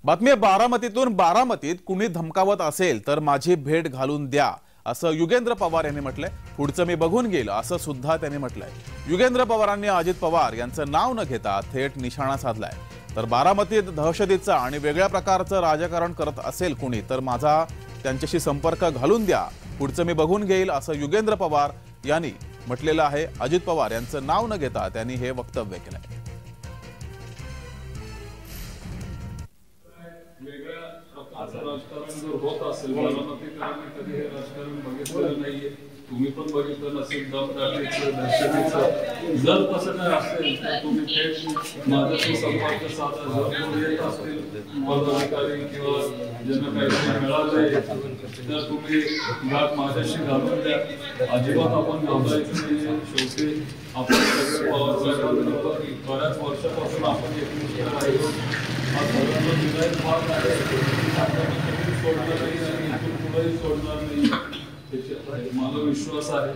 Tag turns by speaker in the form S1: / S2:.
S1: बातमी आहे बारामतीतून। बारामतीत कुणी धमकावत असेल तर माझी भेट घालून द्या असं युगेंद्र पवार यांनी म्हटलंय। पुढचं मी बघून घेईल असं सुद्धा त्यांनी म्हटलंय। युगेंद्र पवारांनी अजित पवार यांचं नाव न घेता थेट निशाणा साधलाय। तर बारामतीत दहशतीचा आणि वेगळ्या प्रकारचं राजकारण करत असेल कुणी तर माझा त्यांच्याशी संपर्क घालून द्या, पुढचं मी बघून घेईल असं युगेंद्र पवार यांनी म्हटलेलं आहे। अजित पवार यांचं नाव न घेता त्यांनी हे वक्तव्य केलंय।
S2: राजकारण जर होत असेल, बारामतीकरांनी कधी हे राजकारण बघितलेलं नाहीये, तुम्ही पण बघितलं नसेल। दमदाटीचं, दहशतीचं जर तसं काय असेल तर तुम्ही थेट माझ्याशी संपर्क साधा। जर कोणी येत असतील पदाधिकारी किंवा ज्यांना काही मिळालंय तर तुम्ही गाठ माझ्याशी घालून द्या। अजिबात आपण घाबरायचं नाहीये। शेवटी आपण सगळे पवार साहेबांबरोबर बऱ्याच वर्षापासून आपण एकमेकांना राहिलो। हा सगळ्यांना विधायक भाग आहे, सोडणार नाही आणि इथून पुढेही सोडणार नाही, मला विश्वास आहे।